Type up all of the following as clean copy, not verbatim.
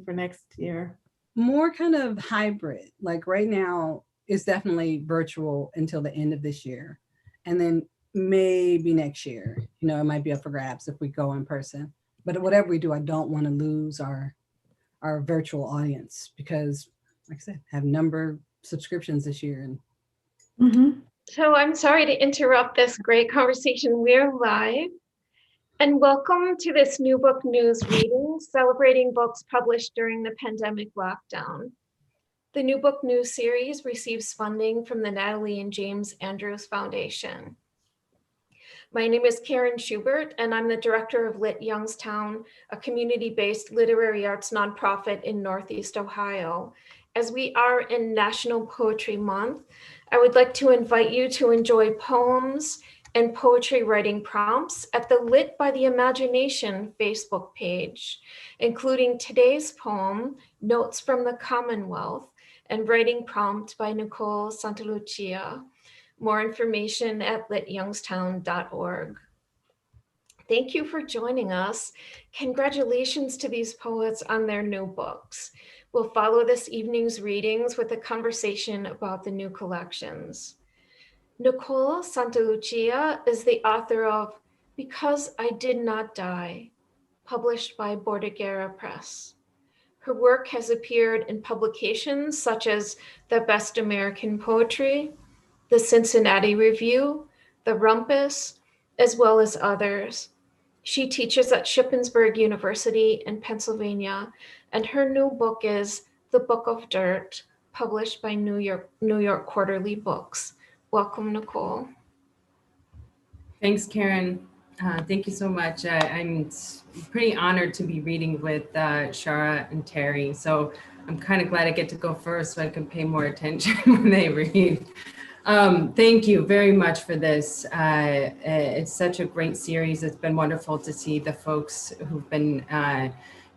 for next year? More kind of hybrid. Like right now, it's definitely virtual until the end of this year. And then maybe next year, you know, it might be up for grabs if we go in person. But whatever we do, I don't want to lose our virtual audience because, like I said, I have number subscriptions this year. And So I'm sorry to interrupt this great conversation. We're live. And welcome to this New Book News reading, celebrating books published during the pandemic lockdown. The New Book News series receives funding from the Natalie and James Andrews Foundation. My name is Karen Schubert, and I'm the director of Lit Youngstown, a community-based literary arts nonprofit in Northeast Ohio. As we are in National Poetry Month, I would like to invite you to enjoy poems and poetry writing prompts at the Lit by the Imagination Facebook page, including today's poem, Notes from the Commonwealth, and writing prompt by Nicole Santalucia. More information at lityoungstown.org. Thank you for joining us. Congratulations to these poets on their new books. We'll follow this evening's readings with a conversation about the new collections. Nicole Santalucia is the author of Because I Did Not Die, published by Bordighera Press. Her work has appeared in publications such as The Best American Poetry, the Cincinnati Review, the Rumpus, as well as others. She teaches at Shippensburg University in Pennsylvania, and her new book is The Book of Dirt, published by New York Quarterly Books. Welcome, Nicole. Thanks, Karen. Thank you so much. I'm pretty honored to be reading with Shara and Teri. So I'm kind of glad I get to go first so I can pay more attention when they read. Thank you very much for this. It's such a great series. It's been wonderful to see the folks who've been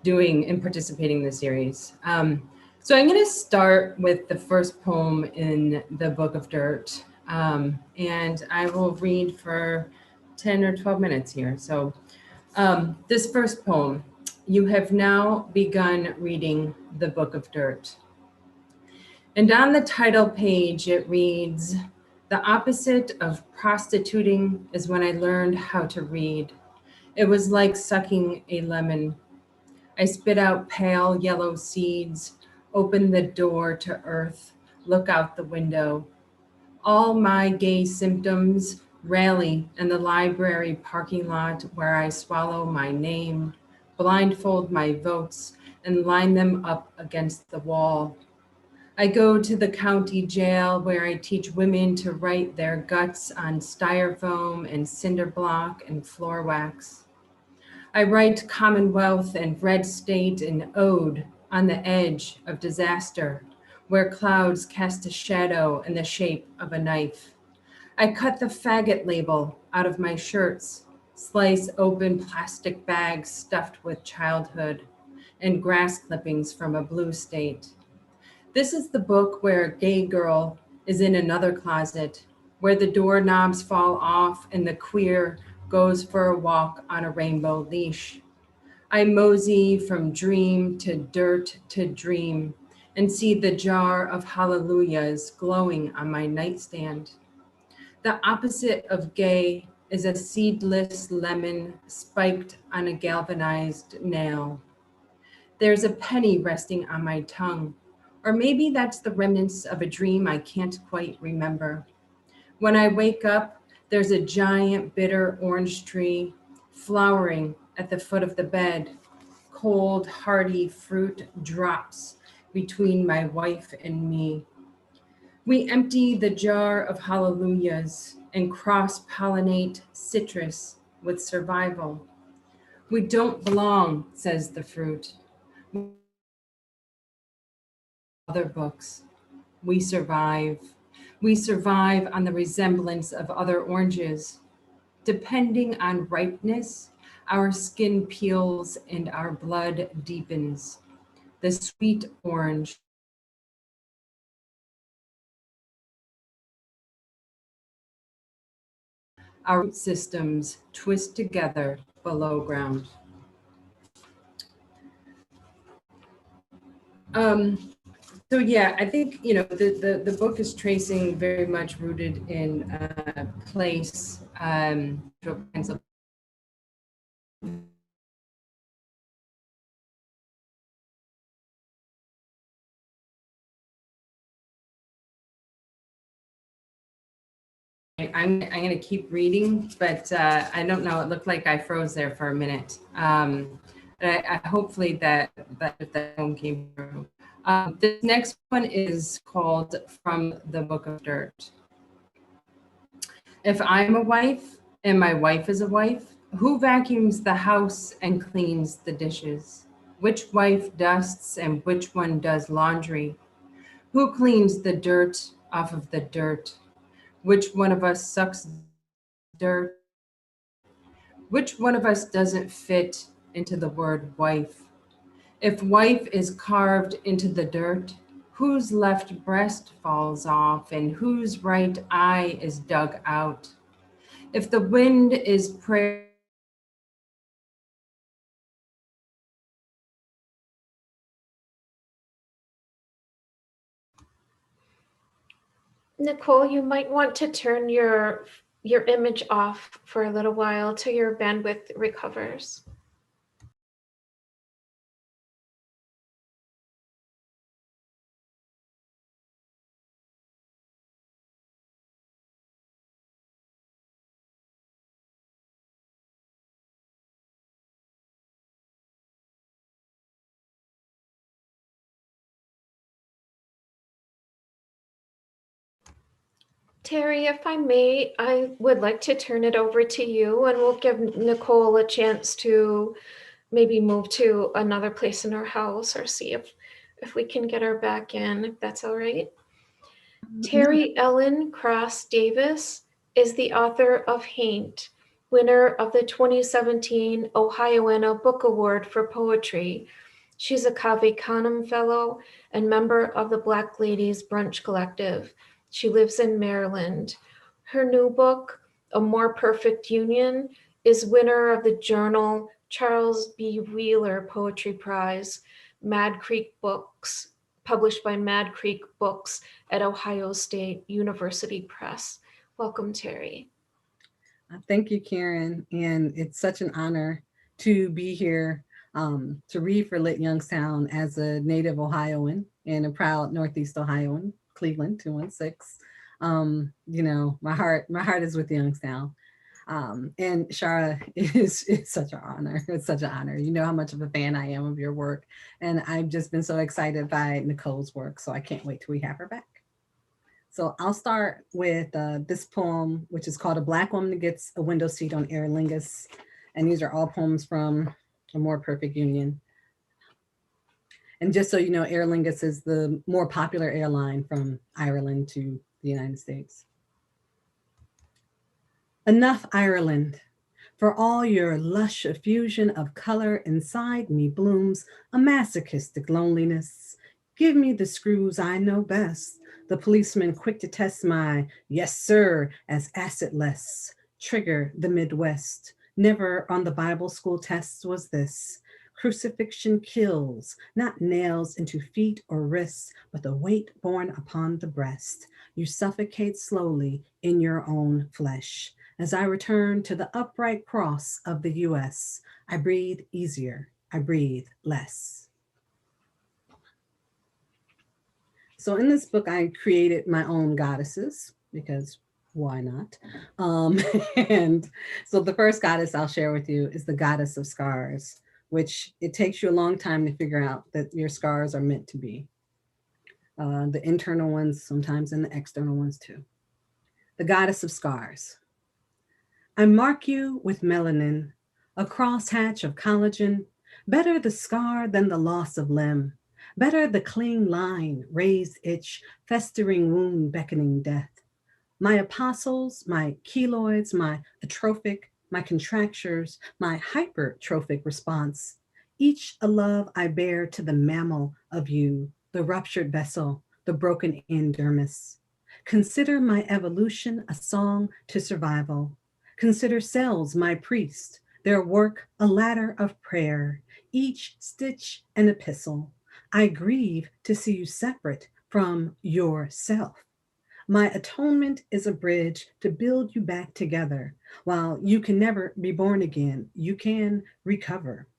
doing and participating in the series. So I'm going to start with the first poem in the Book of Dirt. And I will read for 10 or 12 minutes here. So this first poem, you have now begun reading the Book of Dirt. And on the title page, it reads, the opposite of prostituting is when I learned how to read. It was like sucking a lemon. I spit out pale yellow seeds, open the door to earth, look out the window. All my gay symptoms rally in the library parking lot where I swallow my name, blindfold my votes, and line them up against the wall. I go to the county jail where I teach women to write their guts on styrofoam and cinder block and floor wax. I write Commonwealth and Red State and Ode on the edge of disaster, where clouds cast a shadow in the shape of a knife. I cut the faggot label out of my shirts, slice open plastic bags stuffed with childhood and grass clippings from a blue state. This is the book where a gay girl is in another closet, where the doorknobs fall off and the queer goes for a walk on a rainbow leash. I mosey from dream to dirt to dream and see the jar of hallelujahs glowing on my nightstand. The opposite of gay is a seedless lemon spiked on a galvanized nail. There's a penny resting on my tongue, or maybe that's the remnants of a dream I can't quite remember. When I wake up, there's a giant bitter orange tree flowering at the foot of the bed. Cold, hardy fruit drops between my wife and me. We empty the jar of hallelujahs and cross-pollinate citrus with survival. We don't belong, says the fruit. Other books. We survive. We survive on the resemblance of other oranges. Depending on ripeness, our skin peels and our blood deepens. The sweet orange. Our root systems twist together below ground. So yeah, I think, you know, the book is tracing very much rooted in place, I'm going to keep reading, but I don't know. It looked like I froze there for a minute. I hopefully that one came through. This next one is called From the Book of Dirt. If I'm a wife and my wife is a wife, who vacuums the house and cleans the dishes? Which wife dusts and which one does laundry? Who cleans the dirt off of the dirt? Which one of us sucks dirt? Which one of us doesn't fit into the word wife? If wife is carved into the dirt, whose left breast falls off and whose right eye is dug out? If the wind is prayer, Nicole, you might want to turn your image off for a little while till your bandwidth recovers. Teri, if I may, I would like to turn it over to you, and we'll give Nicole a chance to maybe move to another place in her house or see if we can get her back in, if that's all right. Teri Ellen Cross Davis is the author of Haint, winner of the 2017 Ohioana Book Award for Poetry. She's a Cave Canem Fellow and member of the Black Ladies Brunch Collective. She lives in Maryland. Her new book, A More Perfect Union, is winner of the Journal Charles B. Wheeler Poetry Prize, Mad Creek Books, published by Mad Creek Books at Ohio State University Press. Welcome, Teri. Thank you, Karen. And it's such an honor to be here to read for Lit Youngstown as a native Ohioan and a proud Northeast Ohioan, Cleveland 216. You know, my heart is with Youngstown. And Shara, it's such an honor. It's such an honor. You know how much of a fan I am of your work. And I've just been so excited by Nicole's work. So I can't wait till we have her back. So I'll start with this poem, which is called A Black Woman Gets a Window Seat on Aer Lingus. And these are all poems from A More Perfect Union. And just so you know, Aer Lingus is the more popular airline from Ireland to the United States. Enough, Ireland. For all your lush effusion of color, inside me blooms a masochistic loneliness. Give me the screws I know best. The policeman quick to test my yes, sir, as acidless. Trigger the Midwest. Never on the Bible school tests was this. Crucifixion kills, not nails into feet or wrists, but the weight borne upon the breast. You suffocate slowly in your own flesh. As I return to the upright cross of the US, I breathe easier, I breathe less. So in this book, I created my own goddesses because why not? And so the first goddess I'll share with you is the goddess of scars, which it takes you a long time to figure out that your scars are meant to be. The internal ones sometimes and the external ones too. The goddess of scars. I mark you with melanin, a crosshatch of collagen, better the scar than the loss of limb, better the clean line, raised itch, festering wound beckoning death. My apostles, my keloids, my atrophic, my contractures, my hypertrophic response, each a love I bear to the mammal of you, the ruptured vessel, the broken endermis. Consider my evolution a song to survival. Consider cells my priest, their work a ladder of prayer, each stitch an epistle. I grieve to see you separate from yourself. My atonement is a bridge to build you back together. While you can never be born again, you can recover.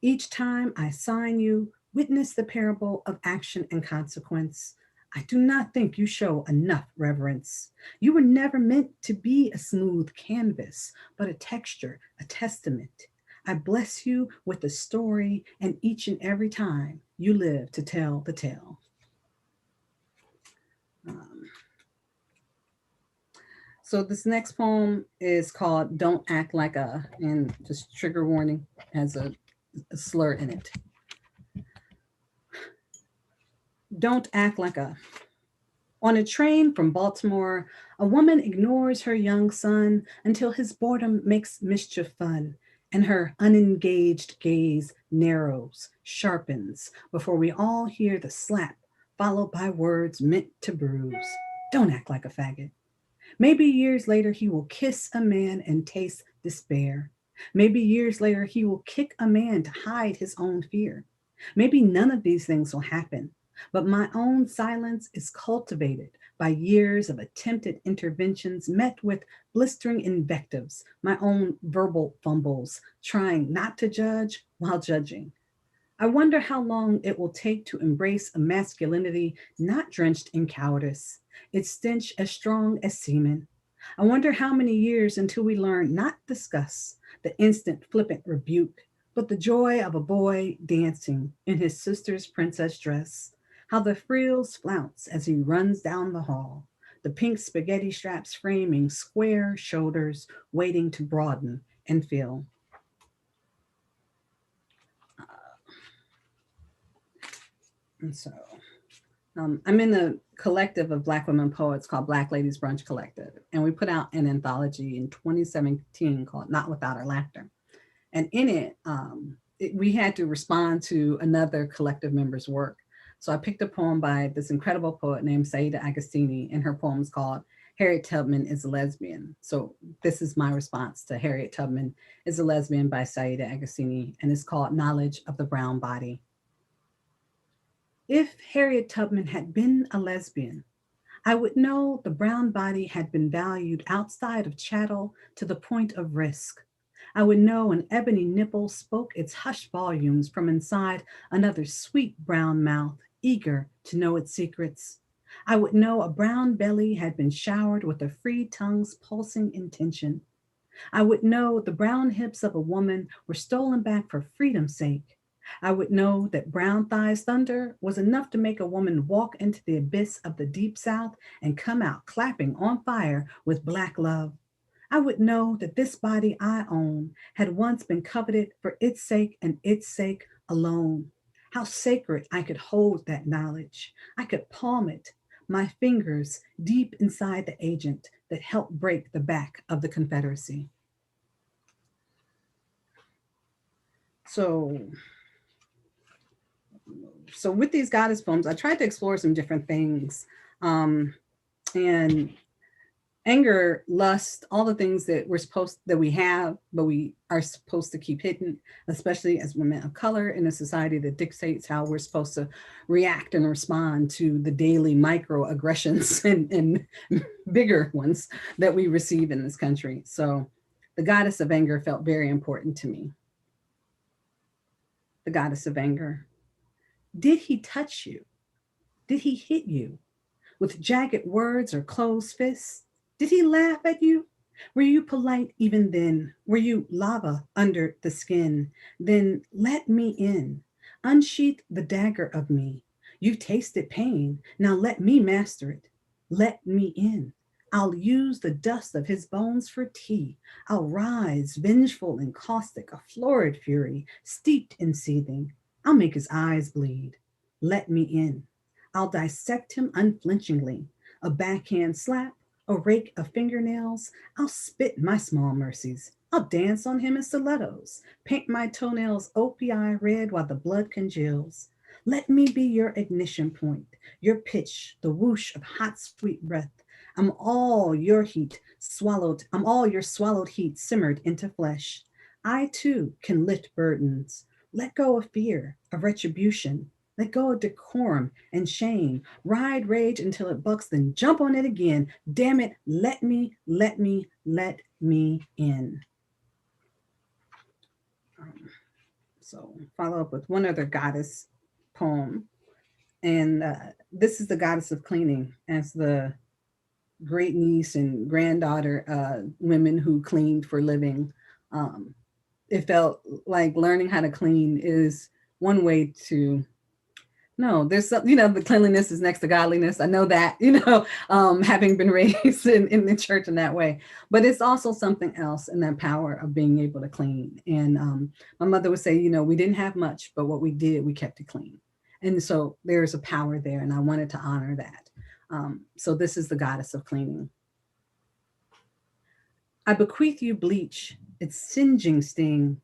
Each time I sign you, witness the parable of action and consequence. I do not think you show enough reverence. You were never meant to be a smooth canvas, but a texture, a testament. I bless you with a story, and each and every time you live to tell the tale. So this next poem is called Don't Act Like a, and just trigger warning, has a slur in it. Don't act like a. On a train from Baltimore, a woman ignores her young son until his boredom makes mischief fun, and her unengaged gaze narrows, sharpens, before we all hear the slap, followed by words meant to bruise. Don't act like a faggot. Maybe years later he will kiss a man and taste despair. Maybe years later he will kick a man to hide his own fear. Maybe none of these things will happen, but my own silence is cultivated by years of attempted interventions met with blistering invectives, my own verbal fumbles, trying not to judge while judging. I wonder how long it will take to embrace a masculinity not drenched in cowardice, its stench as strong as semen. I wonder how many years until we learn not discuss the instant flippant rebuke, but the joy of a boy dancing in his sister's princess dress, how the frills flounce as he runs down the hall, the pink spaghetti straps framing square shoulders waiting to broaden and fill. And so I'm in the collective of Black women poets called Black Ladies Brunch Collective. And we put out an anthology in 2017 called Not Without Our Laughter. And in it, we had to respond to another collective member's work. So I picked a poem by this incredible poet named Saida Agostini, and her poem is called Harriet Tubman is a Lesbian. So this is my response to Harriet Tubman is a Lesbian by Saida Agostini, and it's called Knowledge of the Brown Body. If Harriet Tubman had been a lesbian, I would know the brown body had been valued outside of chattel to the point of risk. I would know an ebony nipple spoke its hushed volumes from inside another sweet brown mouth, eager to know its secrets. I would know a brown belly had been showered with a free tongue's pulsing intention. I would know the brown hips of a woman were stolen back for freedom's sake. I would know that brown thighs thunder was enough to make a woman walk into the abyss of the deep South and come out clapping on fire with Black love. I would know that this body I own had once been coveted for its sake and its sake alone. How sacred I could hold that knowledge. I could palm it, my fingers deep inside the agent that helped break the back of the Confederacy. So with these goddess poems, I tried to explore some different things. And anger, lust, all the things that we have, but we are supposed to keep hidden, especially as women of color in a society that dictates how we're supposed to react and respond to the daily microaggressions and bigger ones that we receive in this country. So the goddess of anger felt very important to me. The goddess of anger. Did he touch you? Did he hit you with jagged words or closed fists? Did he laugh at you? Were you polite even then? Were you lava under the skin? Then let me in. Unsheath the dagger of me. You've tasted pain. Now let me master it. Let me in. I'll use the dust of his bones for tea. I'll rise, vengeful and caustic, a florid fury, steeped in seething. I'll make his eyes bleed. Let me in. I'll dissect him unflinchingly. A backhand slap, a rake of fingernails. I'll spit my small mercies. I'll dance on him in stilettos, paint my toenails OPI red while the blood congeals. Let me be your ignition point, your pitch, the whoosh of hot, sweet breath. I'm all your swallowed heat simmered into flesh. I too can lift burdens. Let go of fear, of retribution. Let go of decorum and shame. Ride rage until it bucks, then jump on it again. Damn it, let me in. So follow up with one other goddess poem. And this is the goddess of cleaning, as the great niece and granddaughter women who cleaned for living. It felt like learning how to clean is one way to, no, there's some, the cleanliness is next to godliness. I know that, having been raised in the church in that way, but it's also something else in that power of being able to clean. And my mother would say, we didn't have much, but what we did, we kept it clean. And so there's a power there, and I wanted to honor that. So this is the goddess of cleaning. I bequeath you bleach, its singeing sting.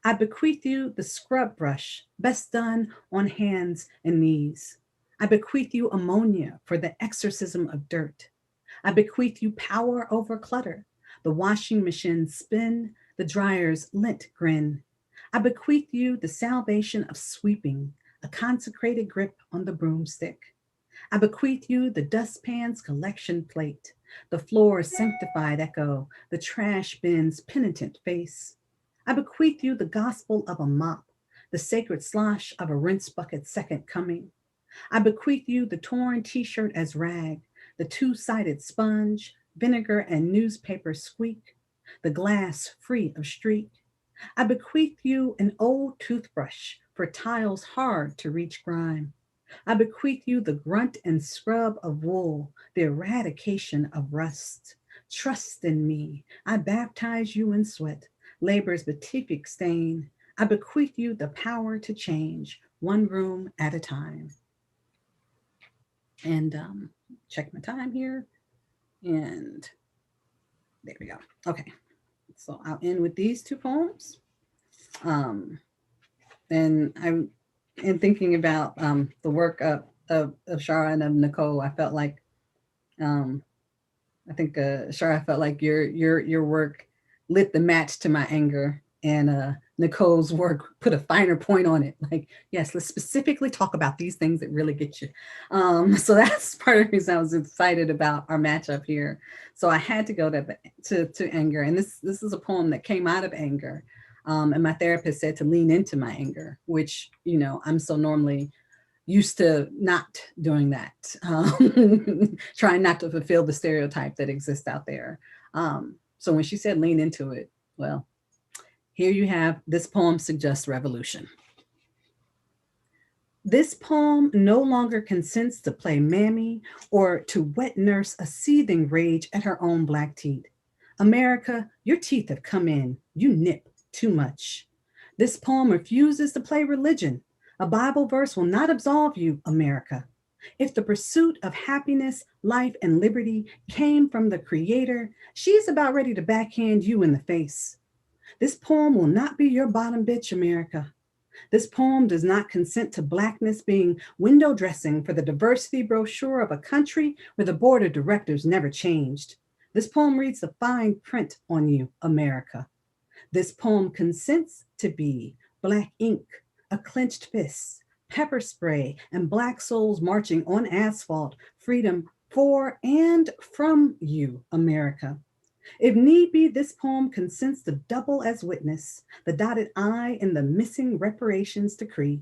I bequeath you the scrub brush, best done on hands and knees. I bequeath you ammonia for the exorcism of dirt. I bequeath you power over clutter, the washing machine's spin, the dryer's lint grin. I bequeath you the salvation of sweeping, a consecrated grip on the broomstick. I bequeath you the dustpan's collection plate, the floor's sanctified echo, the trash bin's penitent face. I bequeath you the gospel of a mop, the sacred slosh of a rinse bucket's second coming. I bequeath you the torn t-shirt as rag, the two-sided sponge, vinegar and newspaper squeak, the glass free of streak. I bequeath you an old toothbrush for tiles hard to reach grime. I bequeath you the grunt and scrub of wool, the eradication of rust. Trust in me. I baptize you in sweat, labor's beatific stain. I bequeath you the power to change, one room at a time. And check my time here. And there we go. Okay. So I'll end with these two poems. And I'm in thinking about the work of Shara and of Nicole. I felt like, Shara, I felt like your work lit the match to my anger, and Nicole's work put a finer point on it. Like, yes, let's specifically talk about these things that really get you. So that's part of the reason I was excited about our matchup here. So I had to go to anger, and this is a poem that came out of anger. And my therapist said to lean into my anger, which, I'm so normally used to not doing that, trying not to fulfill the stereotype that exists out there. So when she said lean into it, well, here you have, this poem suggests revolution. This poem no longer consents to play mammy or to wet nurse a seething rage at her own Black teeth. America, your teeth have come in, you nip too much. This poem refuses to play religion. A Bible verse will not absolve you, America. If the pursuit of happiness, life, and liberty came from the Creator, she is about ready to backhand you in the face. This poem will not be your bottom bitch, America. This poem does not consent to Blackness being window dressing for the diversity brochure of a country where the board of directors never changed. This poem reads the fine print on you, America. This poem consents to be Black ink, a clenched fist, pepper spray, and Black souls marching on asphalt, freedom for and from you, America. If need be, this poem consents to double as witness, the dotted I in the missing reparations decree.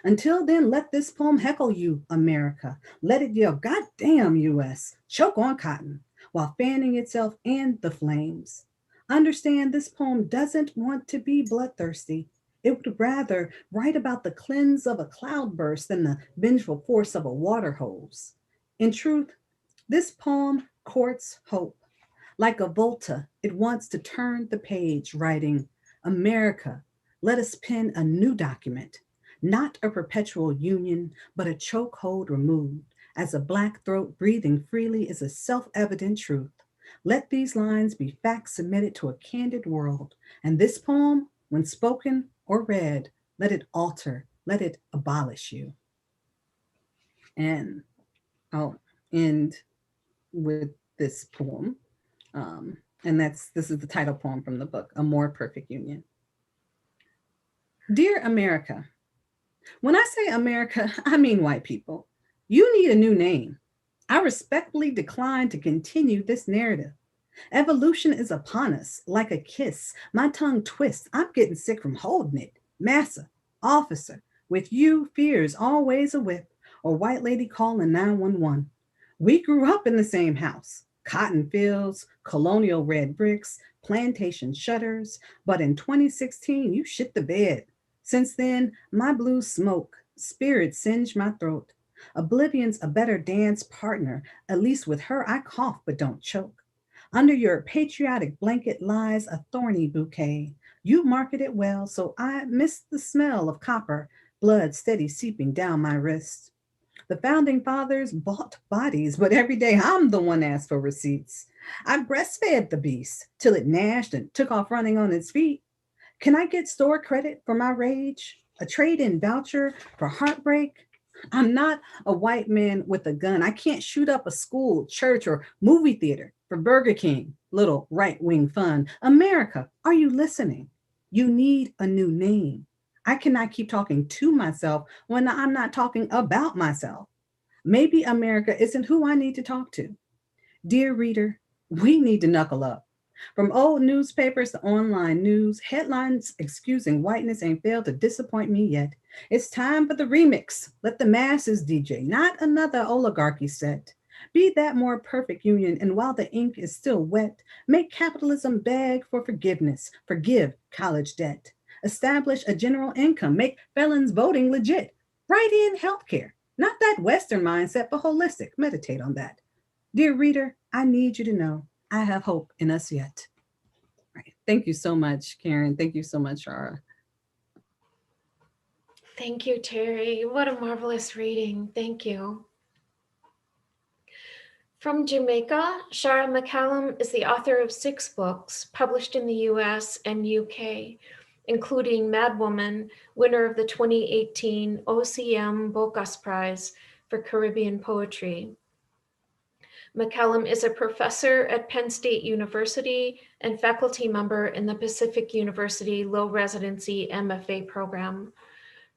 Until then, let this poem heckle you, America. Let it yell, goddamn US, choke on cotton, while fanning itself in the flames. Understand, this poem doesn't want to be bloodthirsty. It would rather write about the cleanse of a cloudburst than the vengeful force of a water hose. In truth, this poem courts hope. Like a Volta, it wants to turn the page, writing, America, let us pen a new document, not a perpetual union, but a chokehold removed, as a Black throat breathing freely is a self-evident truth. Let these lines be facts submitted to a candid world, and this poem, when spoken or read, let it alter, let it abolish you. And I'll end with this poem. And this is the title poem from the book, A More Perfect Union. Dear America, When I say America, I mean white people. You need a new name. I respectfully decline to continue this narrative. Evolution is upon us like a kiss. My tongue twists. I'm getting sick from holding it. Massa, officer, with you, fears always a whip, or white lady calling 911. We grew up in the same house. Cotton fields, colonial red bricks, plantation shutters. But in 2016, you shit the bed. Since then, my blues smoke, spirits singe my throat. Oblivion's a better dance partner. At least with her, I cough but don't choke. Under your patriotic blanket lies a thorny bouquet. You market it well, so I miss the smell of copper, blood steady seeping down my wrist. The founding fathers bought bodies, but every day I'm the one asked for receipts. I breastfed the beast till it gnashed and took off running on its feet. Can I get store credit for my rage? A trade-in voucher for heartbreak? I'm not a white man with a gun. I can't shoot up a school, church, or movie theater for Burger King. Little right-wing fun. America, are you listening? You need a new name. I cannot keep talking to myself when I'm not talking about myself. Maybe America isn't who I need to talk to. Dear reader, we need to knuckle up. From old newspapers to online news, headlines excusing whiteness ain't failed to disappoint me yet. It's time for the remix. Let the masses DJ, not another oligarchy set. Be that more perfect union, and while the ink is still wet, make capitalism beg for forgiveness, forgive college debt. Establish a general income, make felons voting legit. Write in healthcare, not that Western mindset, but holistic. Meditate on that. Dear reader, I need you to know I have hope in us yet. Right. Thank you so much, Karen. Thank you so much, Shara. Thank you, Teri. What a marvelous reading. Thank you. From Jamaica, Shara McCallum is the author of 6 books published in the US and UK, including Madwoman, winner of the 2018 OCM Bocas Prize for Caribbean Poetry. McCallum is a professor at Penn State University and faculty member in the Pacific University Low-Residency MFA program.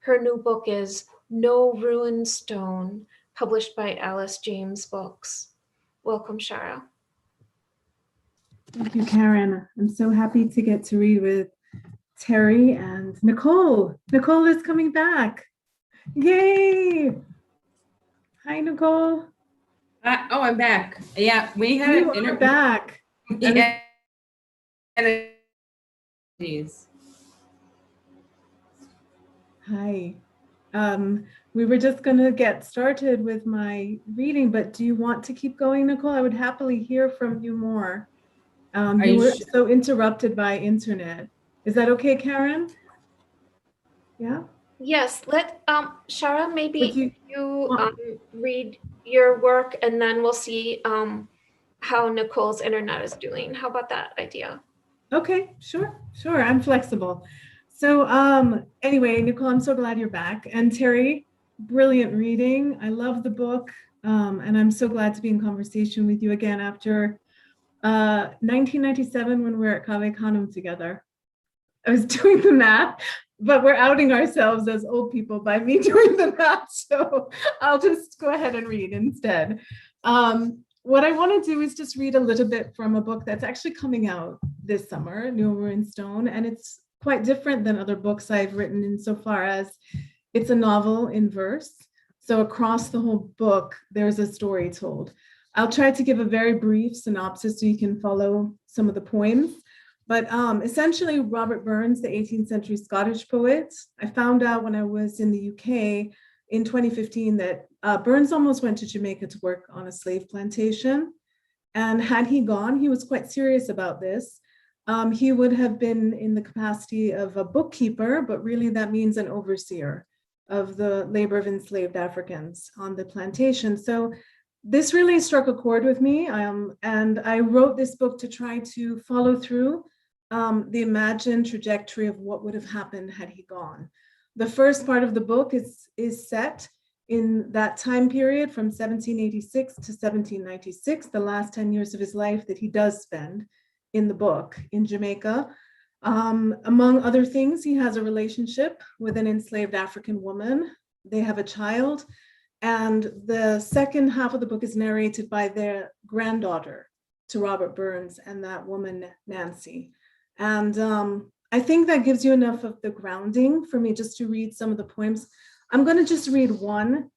Her new book is No Ruined Stone, published by Alice James Books. Welcome, Shara. Thank you, Karen. I'm so happy to get to read with Teri and Nicole. Nicole is coming back. Yay! Hi, Nicole. Oh, I'm back. Yeah, we had You an are interview. back. Yeah. Hi. We were just going to get started with my reading, but do you want to keep going, Nicole? I would happily hear from you more. You were so interrupted by internet. Is that okay, Karen? Yeah? Yes, let Shara, maybe you read your work, and then we'll see how Nicole's internet is doing. How about that idea? Okay, sure. I'm flexible. So anyway, Nicole, I'm so glad you're back. And Teri, brilliant reading. I love the book. And I'm so glad to be in conversation with you again after 1997 when we were at Cave Canem together. I was doing the math, but we're outing ourselves as old people by me doing the math. So I'll just go ahead and read instead. What I want to do is just read a little bit from a book that's actually coming out this summer, No Ruined Stone, and it's quite different than other books I've written insofar as it's a novel in verse. So across the whole book, there's a story told. I'll try to give a very brief synopsis so you can follow some of the poems. But essentially, Robert Burns, the 18th century Scottish poet, I found out when I was in the UK in 2015 that Burns almost went to Jamaica to work on a slave plantation. And had he gone, he was quite serious about this. He would have been in the capacity of a bookkeeper, but really that means an overseer of the labor of enslaved Africans on the plantation. So this really struck a chord with me. And I wrote this book to try to follow through the imagined trajectory of what would have happened had he gone. The first part of the book is set in that time period from 1786 to 1796, the last 10 years of his life that he does spend in the book in Jamaica. Among other things, he has a relationship with an enslaved African woman. They have a child, and the second half of the book is narrated by their granddaughter to Robert Burns and that woman, Nancy. And I think that gives you enough of the grounding for me just to read some of the poems. I'm going to just read one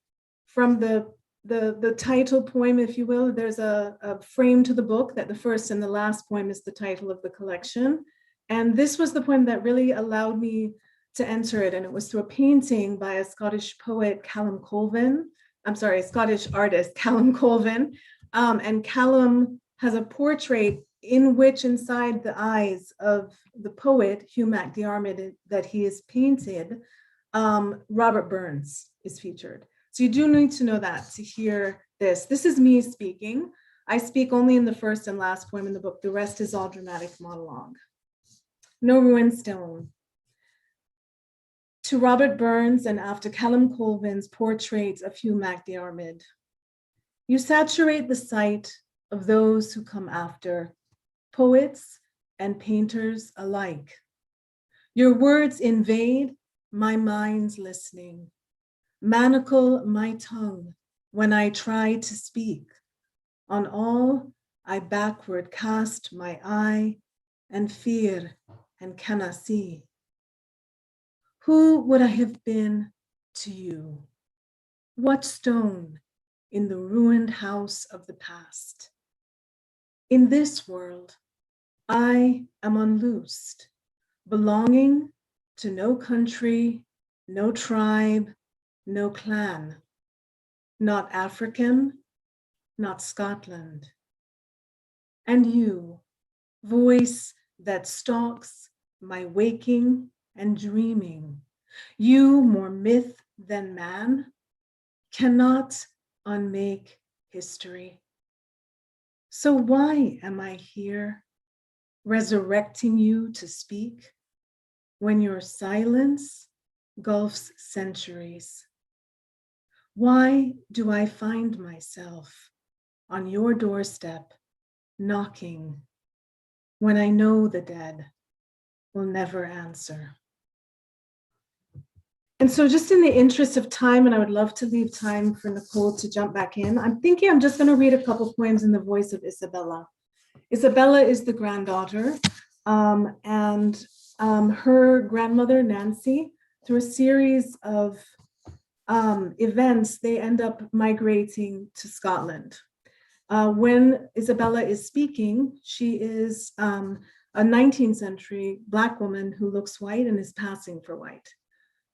from the title poem, if you will. There's a frame to the book that the first and the last poem is the title of the collection. And this was the poem that really allowed me to enter it. And it was through a painting by a Scottish poet, Callum Colvin. I'm sorry, a Scottish artist, Callum Colvin. And Callum has a portrait in which inside the eyes of the poet, Hugh MacDiarmid, that he has painted, Robert Burns is featured. So you do need to know that to hear this. This is me speaking. I speak only in the first and last poem in the book. The rest is all dramatic monologue. No Ruined Stone. To Robert Burns and after Callum Colvin's portrait of Hugh MacDiarmid, you saturate the sight of those who come after, poets and painters alike. Your words invade my mind's listening, manacle my tongue when I try to speak. On all I backward cast my eye and fear and cannot see. Who would I have been to you? What stone in the ruined house of the past? In this world, I am unloosed, belonging to no country, no tribe, no clan, not African, not Scotland. And you, voice that stalks my waking and dreaming, you more myth than man, cannot unmake history. So why am I here, resurrecting you to speak, when your silence gulfs centuries? Why do I find myself on your doorstep, knocking, when I know the dead will never answer? And so just in the interest of time, and I would love to leave time for Nicole to jump back in, I'm thinking I'm just going to read a couple poems in the voice of Isabella. Isabella is the granddaughter, and her grandmother, Nancy, through a series of events, they end up migrating to Scotland. When Isabella is speaking, she is a 19th century Black woman who looks white and is passing for white.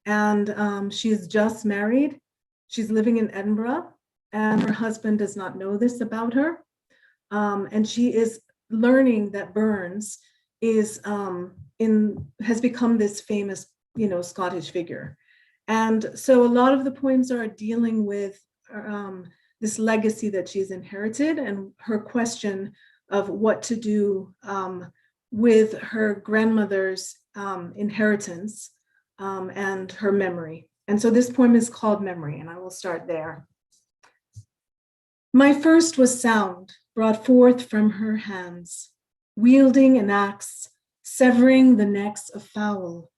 And she is just married. She's living in Edinburgh, and her husband does not know this about her. And she is learning that Burns is has become this famous, Scottish figure. And so a lot of the poems are dealing with this legacy that she's inherited and her question of what to do with her grandmother's inheritance and her memory. And so this poem is called Memory, and I will start there. My first was sound, brought forth from her hands, wielding an axe, severing the necks of fowl,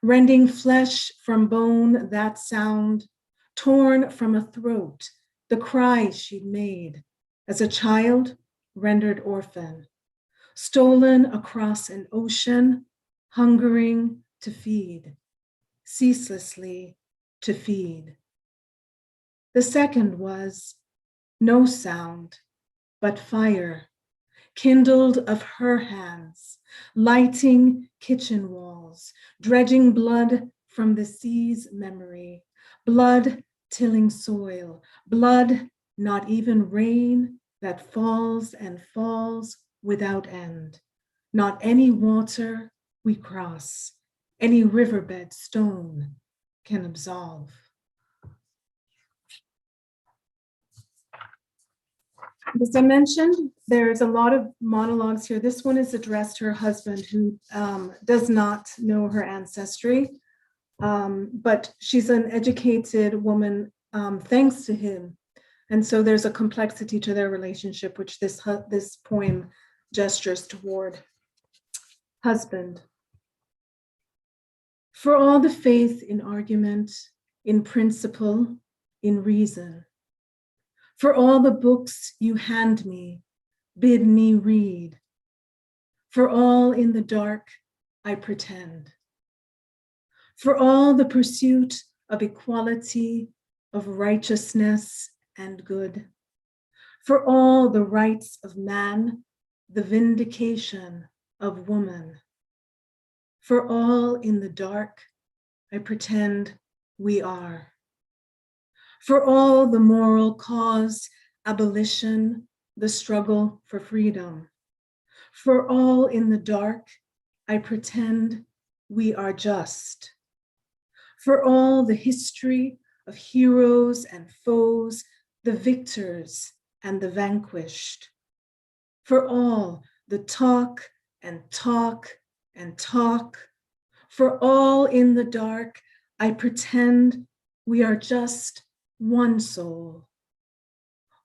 rending flesh from bone, that sound, torn from a throat, the cry she'd made as a child rendered orphan, stolen across an ocean, hungering to feed, ceaselessly to feed. The second was no sound, but fire, kindled of her hands, lighting kitchen walls, dredging blood from the sea's memory, blood tilling soil, blood, not even rain that falls and falls without end, not any water we cross, any riverbed stone can absolve. As I mentioned, there's a lot of monologues here. This one is addressed to her husband, who does not know her ancestry, but she's an educated woman thanks to him. And so there's a complexity to their relationship, which this poem gestures toward. Husband, For all the faith in argument, in principle, in reason. For all the books you hand me, bid me read. For all in the dark I pretend. For all the pursuit of equality, of righteousness and good. For all the rights of man, the vindication of woman. For all in the dark I pretend we are. For all the moral cause, abolition, the struggle for freedom. For all in the dark I pretend we are just. For all the history of heroes and foes, the victors and the vanquished. For all the talk and talk and talk. For all in the dark I pretend we are just one soul.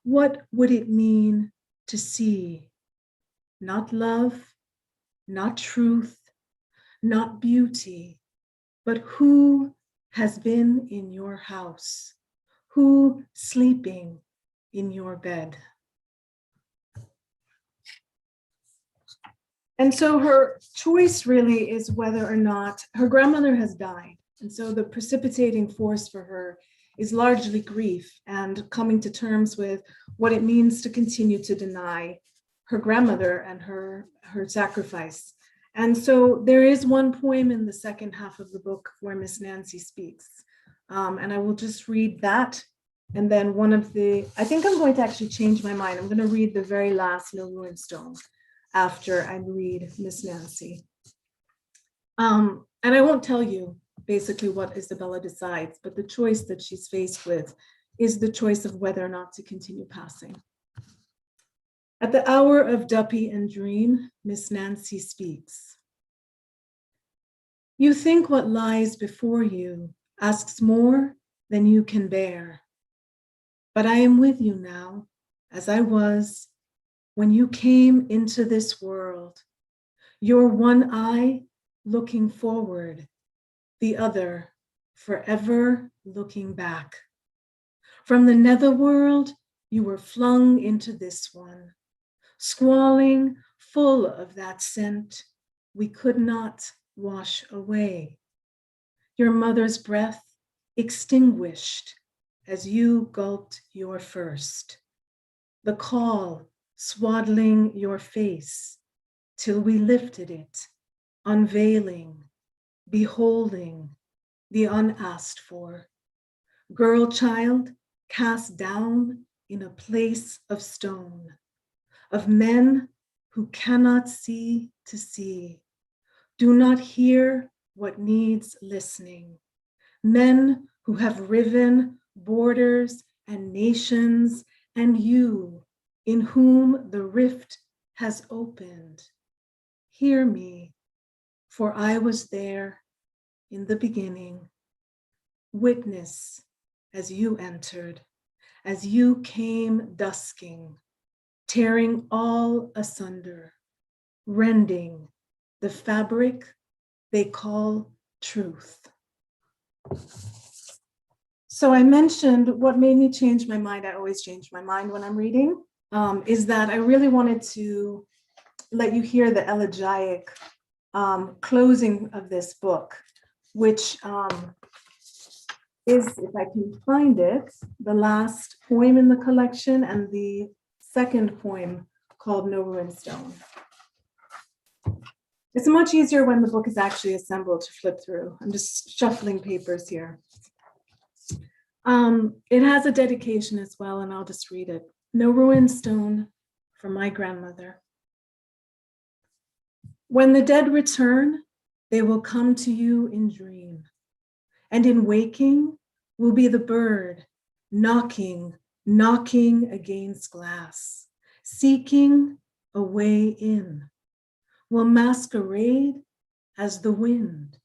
What would it mean to see? Not love, not truth, not beauty, but who has been in your house? Who sleeping in your bed? And so her choice really is whether or not her grandmother has died. And so the precipitating force for her is largely grief and coming to terms with what it means to continue to deny her grandmother and her sacrifice. And so there is one poem in the second half of the book where Miss Nancy speaks. And I will just read that. And then I think I'm going to actually change my mind. I'm going to read the very last No Ruined Stone after I read Miss Nancy. And I won't tell you basically what Isabella decides, but the choice that she's faced with is the choice of whether or not to continue passing. At the hour of duppy and dream, Miss Nancy speaks. You think what lies before you asks more than you can bear. But I am with you now, as I was when you came into this world, your one eye looking forward, the other forever looking back. From the netherworld, you were flung into this one, squalling, full of that scent we could not wash away. Your mother's breath extinguished as you gulped your first. The call swaddling your face till we lifted it, unveiling, beholding the unasked for. Girl child cast down in a place of stone, of men who cannot see to see, do not hear what needs listening, men who have riven borders and nations, and you in whom the rift has opened. Hear me, for I was there in the beginning. Witness as you entered, as you came dusking, tearing all asunder, rending the fabric they call truth. So I mentioned what made me change my mind. I always change my mind when I'm reading, is that I really wanted to let you hear the elegiac closing of this book, which is, if I can find it, the last poem in the collection and the second poem called No Ruined Stone. It's much easier when the book is actually assembled to flip through. I'm just shuffling papers here. It has a dedication as well, and I'll just read it. No Ruined Stone for my grandmother. When the dead return, they will come to you in dream, and in waking will be the bird knocking against glass, seeking a way in, will masquerade as the wind,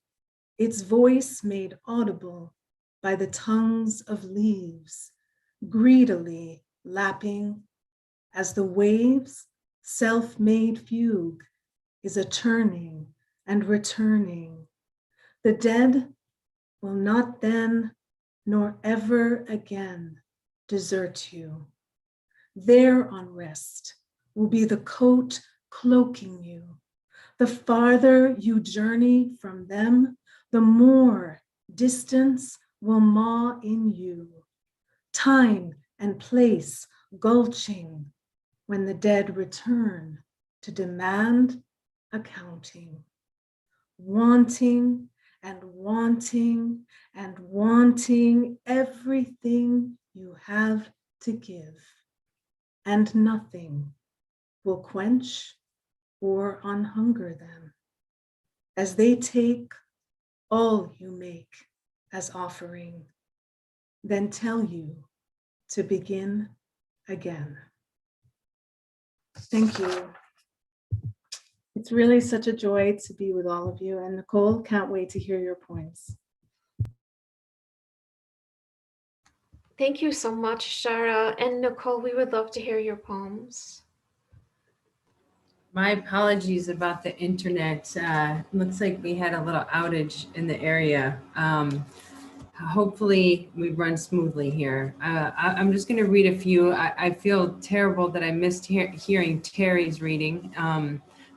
its voice made audible by the tongues of leaves, greedily lapping as the waves' self-made fugue is a turning and returning. The dead will not then nor ever again desert you. Their unrest will be the coat cloaking you. The farther you journey from them, the more distance will maw in you. Time and place gulching when the dead return to demand accounting. Wanting and wanting and wanting everything you have to give, and nothing will quench or unhunger them, as they take all you make as offering, then tell you to begin again. Thank you. It's really such a joy to be with all of you, and Nicole, can't wait to hear your poems. Thank you so much, Shara. And Nicole, we would love to hear your poems. My apologies about the internet. Looks like we had a little outage in the area. Hopefully we run smoothly here. I'm just going to read a few. I feel terrible that I missed hearing Teri's reading,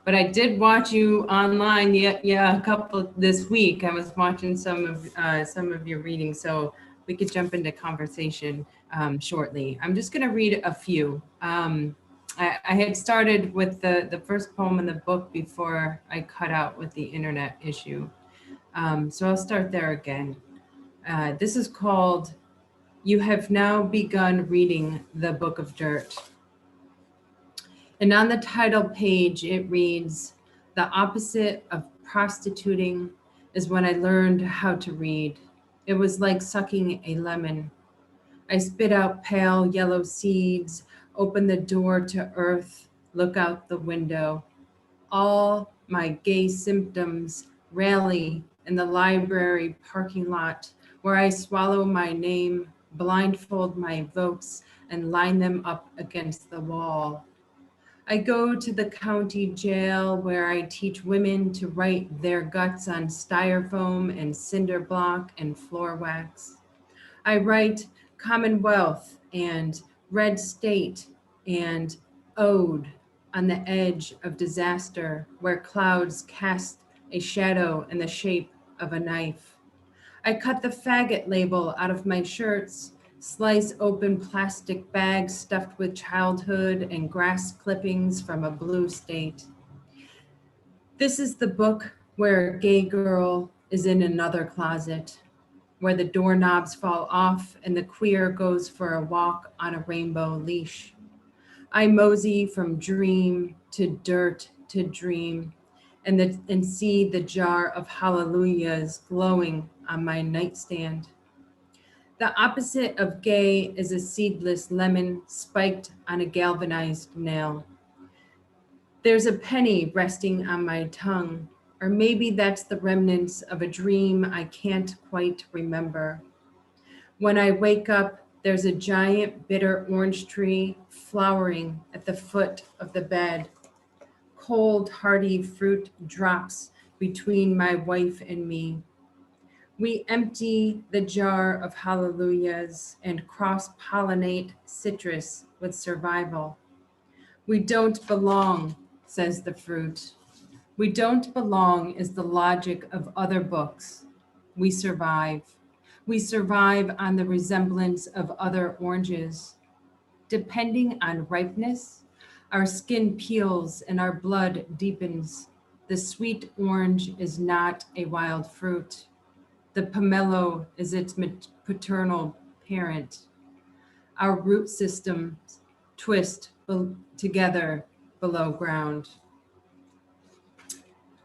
but I did watch you online. Yeah, a couple this week. I was watching some of your readings, so we could jump into conversation shortly. I'm just going to read a few. I had started with the first poem in the book before I cut out with the internet issue. So I'll start there again. This is called, You Have Now Begun Reading the Book of Dirt. And on the title page, it reads, the opposite of prostituting is when I learned how to read. It was like sucking a lemon. I spit out pale yellow seeds, open the door to earth, look out the window. All my gay symptoms rally in the library parking lot where I swallow my name, blindfold my votes, and line them up against the wall. I go to the county jail where I teach women to write their guts on styrofoam and cinder block and floor wax. I write Commonwealth and Red State and Ode on the edge of disaster where clouds cast a shadow in the shape of a knife. I cut the faggot label out of my shirts, slice open plastic bags stuffed with childhood and grass clippings from a blue state. This is the book where a gay girl is in another closet, where the doorknobs fall off and the queer goes for a walk on a rainbow leash. I mosey from dream to dirt to dream and see the jar of hallelujahs glowing on my nightstand. The opposite of gay is a seedless lemon spiked on a galvanized nail. There's a penny resting on my tongue, or maybe that's the remnants of a dream I can't quite remember. When I wake up, there's a giant bitter orange tree flowering at the foot of the bed. Cold, hardy fruit drops between my wife and me. We empty the jar of hallelujahs and cross-pollinate citrus with survival. We don't belong, says the fruit. We don't belong is the logic of other books. We survive. We survive on the resemblance of other oranges. Depending on ripeness, our skin peels and our blood deepens. The sweet orange is not a wild fruit. The pomelo is its paternal parent. Our root systems twist together below ground.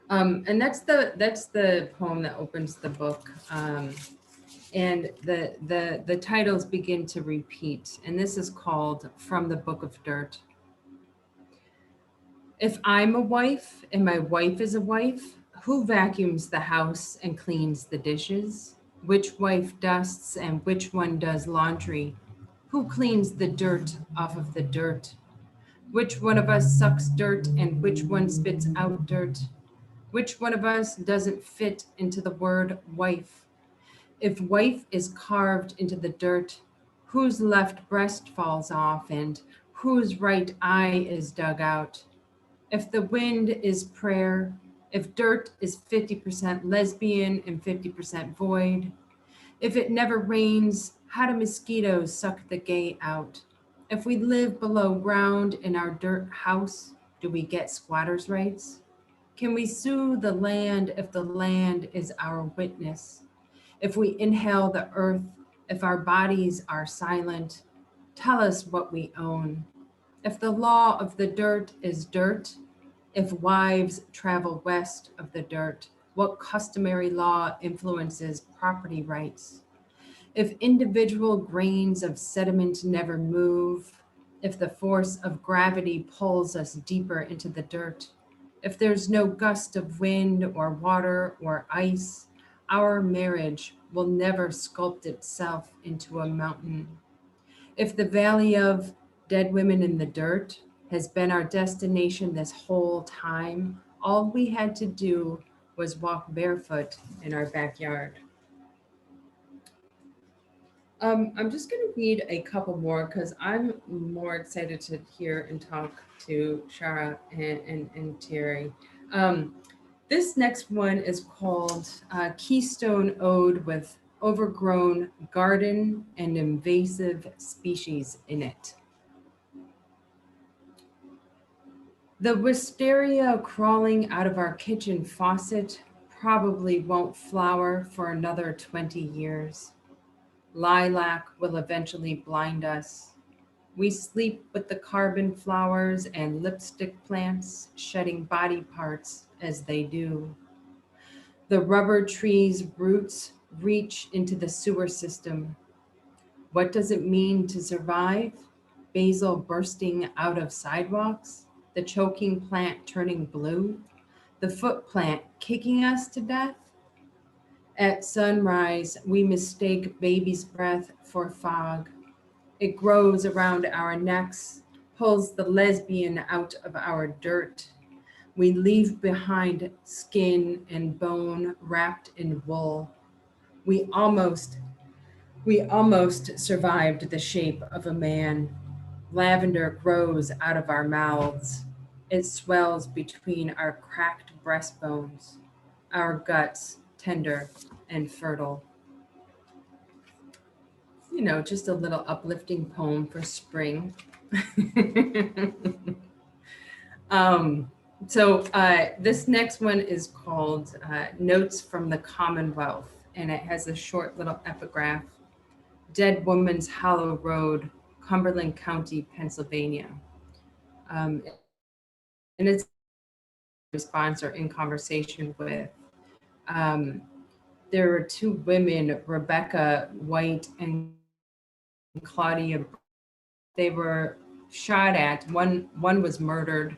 And that's the poem that opens the book. And the titles begin to repeat. And this is called From the Book of Dirt. If I'm a wife and my wife is a wife, who vacuums the house and cleans the dishes? Which wife dusts and which one does laundry? Who cleans the dirt off of the dirt? Which one of us sucks dirt and which one spits out dirt? Which one of us doesn't fit into the word wife? If wife is carved into the dirt, whose left breast falls off and whose right eye is dug out? If the wind is prayer, if dirt is 50% lesbian and 50% void, if it never rains, how do mosquitoes suck the gay out? If we live below ground in our dirt house, do we get squatters' rights? Can we sue the land if the land is our witness? If we inhale the earth, if our bodies are silent, tell us what we own. If the law of the dirt is dirt, if wives travel west of the dirt, what customary law influences property rights? If individual grains of sediment never move, if the force of gravity pulls us deeper into the dirt, if there's no gust of wind or water or ice, our marriage will never sculpt itself into a mountain. If the valley of dead women in the dirt has been our destination this whole time, all we had to do was walk barefoot in our backyard. I'm just going to read a couple more because I'm more excited to hear and talk to Shara and Teri. This next one is called Keystone Ode with Overgrown Garden and Invasive Species in It. The wisteria crawling out of our kitchen faucet probably won't flower for another 20 years. Lilac will eventually blind us. We sleep with the carbon flowers and lipstick plants shedding body parts as they do. The rubber tree's roots reach into the sewer system. What does it mean to survive? Basil bursting out of sidewalks? The choking plant turning blue? The foot plant kicking us to death? At sunrise, we mistake baby's breath for fog. It grows around our necks, pulls the lesbian out of our dirt. We leave behind skin and bone wrapped in wool. We almost survived the shape of a man. Lavender grows out of our mouths. It swells between our cracked breastbones, our guts tender and fertile. You know, just a little uplifting poem for spring. This next one is called Notes from the Commonwealth, and it has a short little epigraph. Dead Woman's Hollow Road, Cumberland County, Pennsylvania. And it's a sponsor in conversation with. There were two women, Rebecca White and Claudia. They were shot at. One was murdered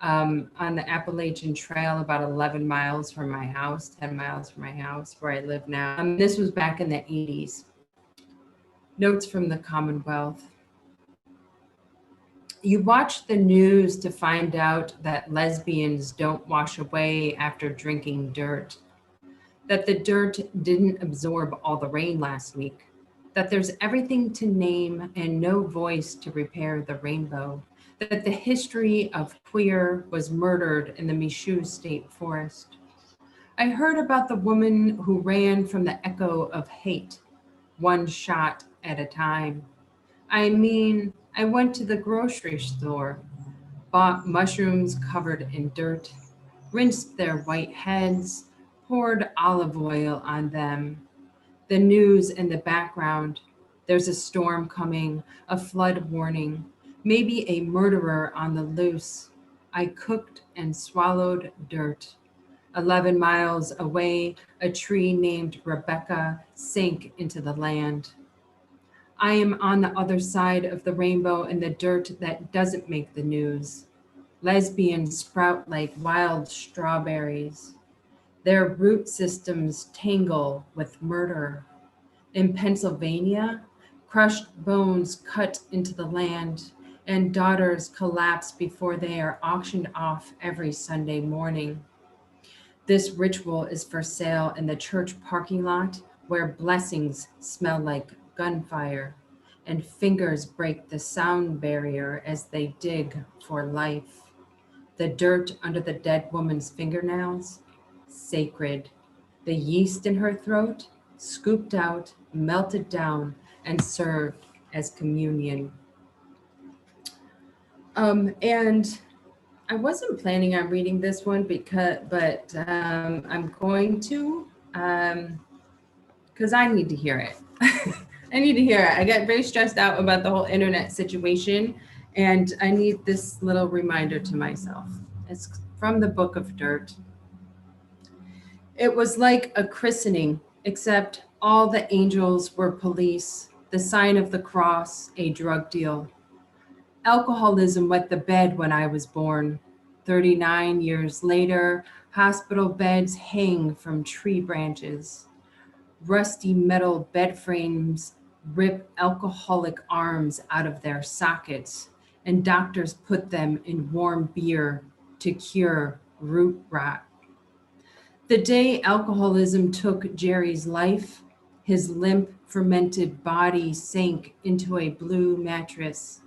on the Appalachian Trail about 11 miles from my house, 10 miles from my house where I live now. This was back in the 80s. Notes from the Commonwealth. You watch the news to find out that lesbians don't wash away after drinking dirt, that the dirt didn't absorb all the rain last week, that there's everything to name and no voice to repair the rainbow, that the history of queer was murdered in the Michoud State Forest. I heard about the woman who ran from the echo of hate, one shot at a time. I mean, I went to the grocery store, bought mushrooms covered in dirt, rinsed their white heads, poured olive oil on them. The news in the background. There's a storm coming, a flood warning, maybe a murderer on the loose. I cooked and swallowed dirt. 11 miles away, a tree named Rebecca sank into the land. I am on the other side of the rainbow in the dirt that doesn't make the news. Lesbians sprout like wild strawberries. Their root systems tangle with murder. In Pennsylvania, crushed bones cut into the land and daughters collapse before they are auctioned off every Sunday morning. This ritual is for sale in the church parking lot where blessings smell like gunfire and fingers break the sound barrier as they dig for life. The dirt under the dead woman's fingernails, sacred. The yeast in her throat, scooped out, melted down, and served as communion. And I wasn't planning on reading this one but I'm going to, because I need to hear it. I need to hear it. I got very stressed out about the whole internet situation, and I need this little reminder to myself. It's from the Book of Dirt. It was like a christening, except all the angels were police, the sign of the cross, a drug deal. Alcoholism wet the bed when I was born. 39 years later, hospital beds hang from tree branches. Rusty metal bed frames rip alcoholic arms out of their sockets, and doctors put them in warm beer to cure root rot. The day alcoholism took Jerry's life, his limp, fermented body sank into a blue mattress.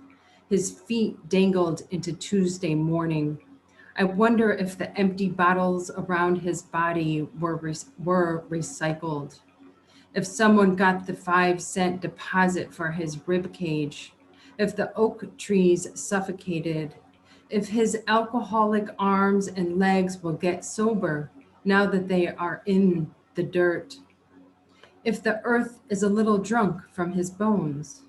His feet dangled into Tuesday morning. I wonder if the empty bottles around his body were recycled. If someone got the 5-cent deposit for his rib cage, if the oak trees suffocated, if his alcoholic arms and legs will get sober now that they are in the dirt, if the earth is a little drunk from his bones.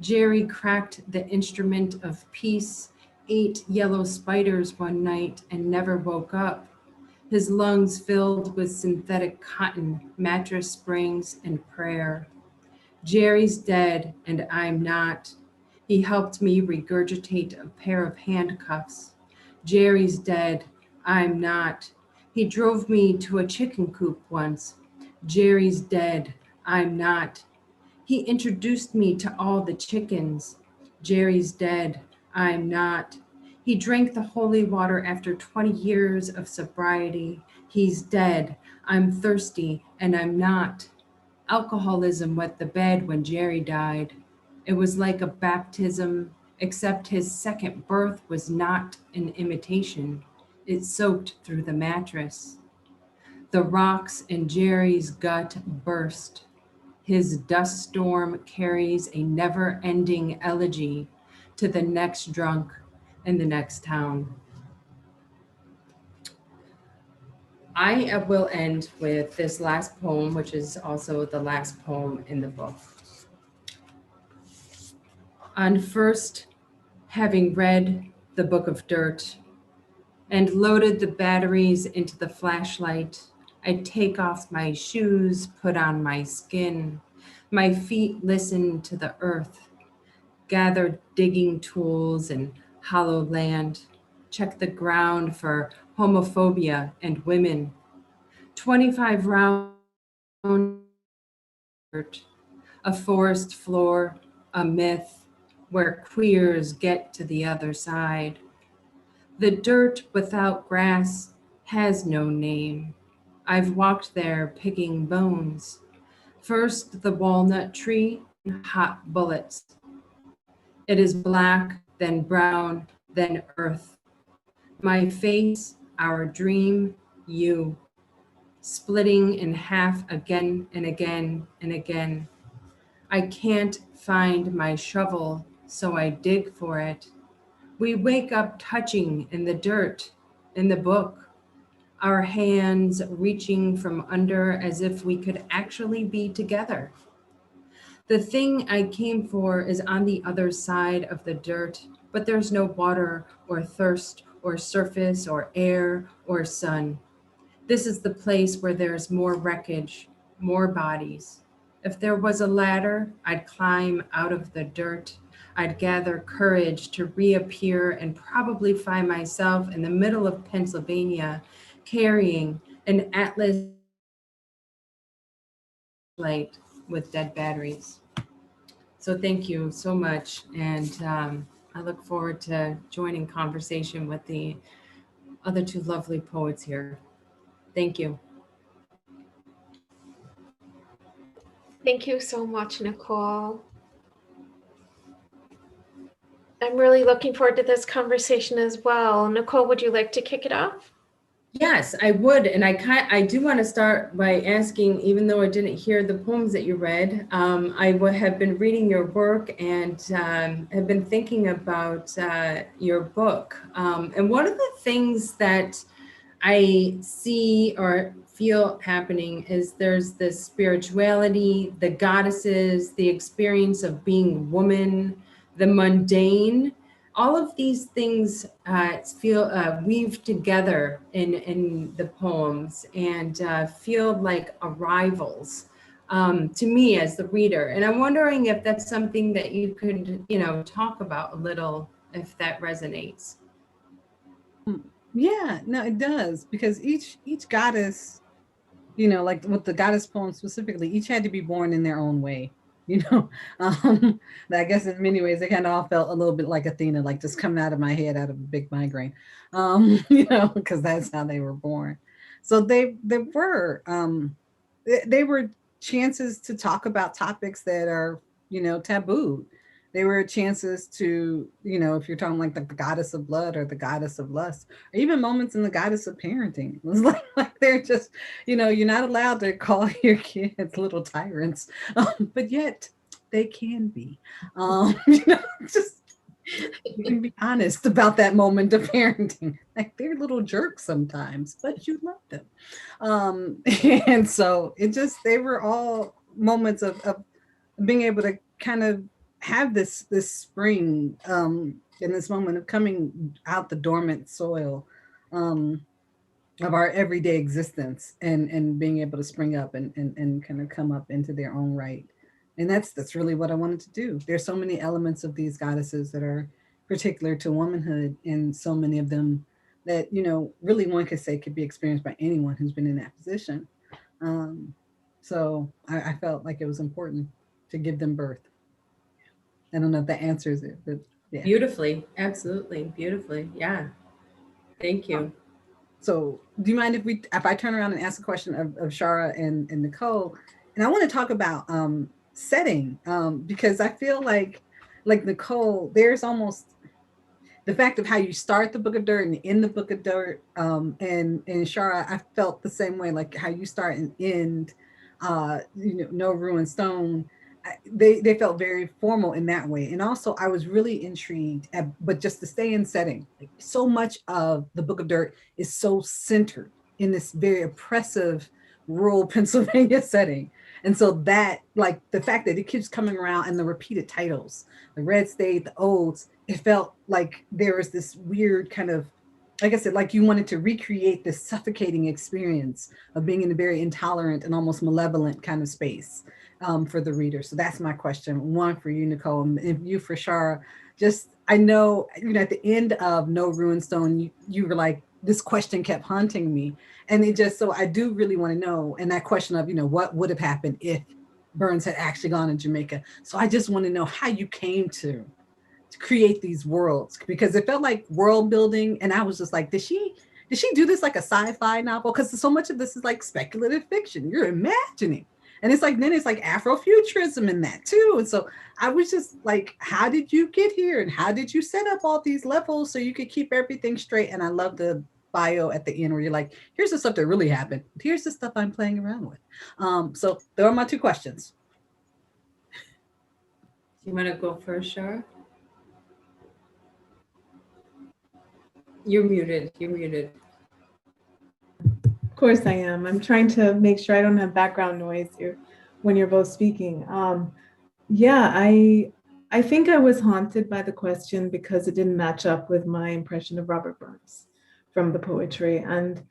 Jerry cracked the instrument of peace, ate yellow spiders one night and never woke up. His lungs filled with synthetic cotton, mattress springs, and prayer. Jerry's dead and I'm not. He helped me regurgitate a pair of handcuffs. Jerry's dead, I'm not. He drove me to a chicken coop once. Jerry's dead, I'm not. He introduced me to all the chickens. Jerry's dead, I'm not. He drank the holy water after 20 years of sobriety. He's dead, I'm thirsty, and I'm not. Alcoholism wet the bed when Jerry died. It was like a baptism, except his second birth was not an imitation. It soaked through the mattress. The rocks in Jerry's gut burst. His dust storm carries a never-ending elegy to the next drunk in the next town. I will end with this last poem, which is also the last poem in the book. On first having read the Book of Dirt and loaded the batteries into the flashlight, I take off my shoes, put on my skin. My feet listen to the earth, gather digging tools and hollow land, check the ground for homophobia and women. 25 round, a forest floor, a myth where queers get to the other side. The dirt without grass has no name. I've walked there picking bones. First the walnut tree, hot bullets. It is black, then brown, then earth. My face, our dream, you. Splitting in half again and again and again. I can't find my shovel, so I dig for it. We wake up touching in the dirt, in the book, our hands reaching from under as if we could actually be together. The thing I came for is on the other side of the dirt, but there's no water or thirst or surface or air or sun. This is the place where there's more wreckage, more bodies. If there was a ladder, I'd climb out of the dirt. I'd gather courage to reappear and probably find myself in the middle of Pennsylvania carrying an Atlas light with dead batteries. So thank you so much. And I look forward to joining conversation with the other two lovely poets here. Thank you. Thank you so much, Nicole. I'm really looking forward to this conversation as well. Nicole, would you like to kick it off? Yes, I would. And I do want to start by asking, even though I didn't hear the poems that you read, have been reading your work and have been thinking about your book. And one of the things that I see or feel happening is there's this spirituality, the goddesses, the experience of being woman, the mundane. All of these things feel weave together in the poems and feel like arrivals to me as the reader. And I'm wondering if that's something that you could, talk about a little, if that resonates. Yeah, no, it does, because each goddess, like with the goddess poem specifically, each had to be born in their own way. I guess in many ways they kind of all felt a little bit like Athena, like just coming out of my head out of a big migraine, because that's how they were born. So they were chances to talk about topics that are taboo. They were chances to, if you're talking like the goddess of blood or the goddess of lust, or even moments in the goddess of parenting. It was like they're just, you're not allowed to call your kids little tyrants, but yet they can be. Just you can be honest about that moment of parenting. Like they're little jerks sometimes, but you love them. And so they were all moments of being able to kind of have this spring in this moment of coming out the dormant soil of our everyday existence and being able to spring up and kind of come up into their own right. And that's really what I wanted to do. There's so many elements of these goddesses that are particular to womanhood, and so many of them that, really one could say could be experienced by anyone who's been in that position. So I felt like it was important to give them birth. I don't know if that answers it, but yeah. Beautifully. Absolutely. Beautifully. Yeah. Thank you. So do you mind if I turn around and ask a question of Shara and Nicole? And I want to talk about setting, because I feel like Nicole, there's almost the fact of how you start the Book of Dirt and end the Book of Dirt. And Shara, I felt the same way, like how you start and end, No Ruined Stone. They felt very formal in that way. And also I was really intrigued but just to stay in setting, like so much of the Book of Dirt is so centered in this very oppressive rural Pennsylvania setting. And so that, like the fact that it keeps coming around and the repeated titles, the Red State, the Odes, it felt like there was this weird kind of, like I said, like you wanted to recreate this suffocating experience of being in a very intolerant and almost malevolent kind of space. For the reader. So that's my question. One for you, Nicole, and you for Shara. Just, I know, at the end of No Ruined Stone, you were like, this question kept haunting me. And it just, so I do really want to know, and that question of, what would have happened if Burns had actually gone to Jamaica. So I just want to know how you came to create these worlds, because it felt like world building. And I was just like, did she do this like a sci-fi novel? Because so much of this is like speculative fiction. You're imagining. And it's like, then it's like Afrofuturism in that too. And so I was just like, how did you get here? And how did you set up all these levels so you could keep everything straight? And I love the bio at the end where you're like, here's the stuff that really happened. Here's the stuff I'm playing around with. So there are my two questions. Do you want to go first, Shara? You're muted. Of course I am. I'm trying to make sure I don't have background noise here when you're both speaking. Yeah, I think I was haunted by the question because it didn't match up with my impression of Robert Burns from the poetry. And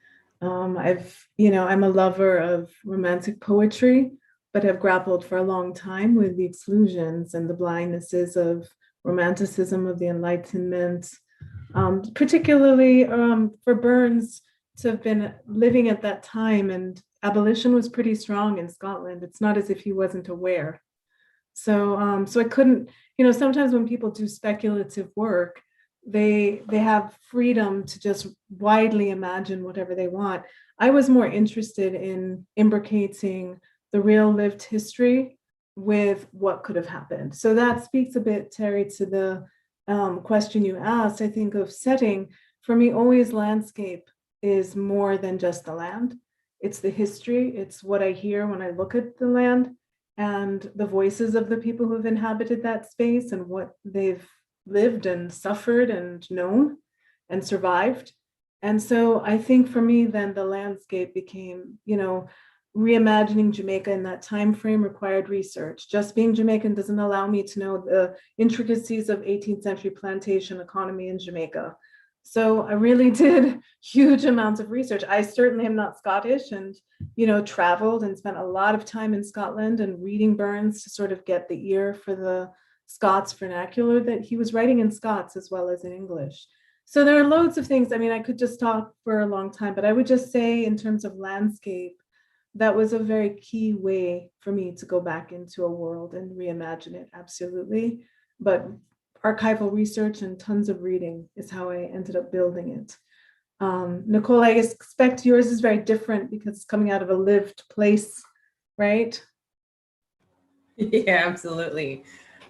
I'm a lover of romantic poetry, but have grappled for a long time with the exclusions and the blindnesses of romanticism of the Enlightenment, particularly for Burns to have been living at that time, and abolition was pretty strong in Scotland. It's not as if he wasn't aware. So I couldn't, sometimes when people do speculative work, they have freedom to just widely imagine whatever they want. I was more interested in imbricating the real lived history with what could have happened. So that speaks a bit, Terry, to the question you asked. I think of setting, for me, always landscape is more than just the land. It's the history. It's what I hear when I look at the land and the voices of the people who've inhabited that space and what they've lived and suffered and known and survived. And so I think for me, then the landscape became, reimagining Jamaica in that time frame required research. Just being Jamaican doesn't allow me to know the intricacies of 18th century plantation economy in Jamaica. So I really did huge amounts of research. I certainly am not Scottish and, traveled and spent a lot of time in Scotland and reading Burns to sort of get the ear for the Scots vernacular that he was writing in Scots as well as in English. So there are loads of things. I mean, I could just talk for a long time, but I would just say in terms of landscape, that was a very key way for me to go back into a world and reimagine it, absolutely. But archival research and tons of reading is how I ended up building it. Nicole, I expect yours is very different because it's coming out of a lived place, right? Yeah, absolutely.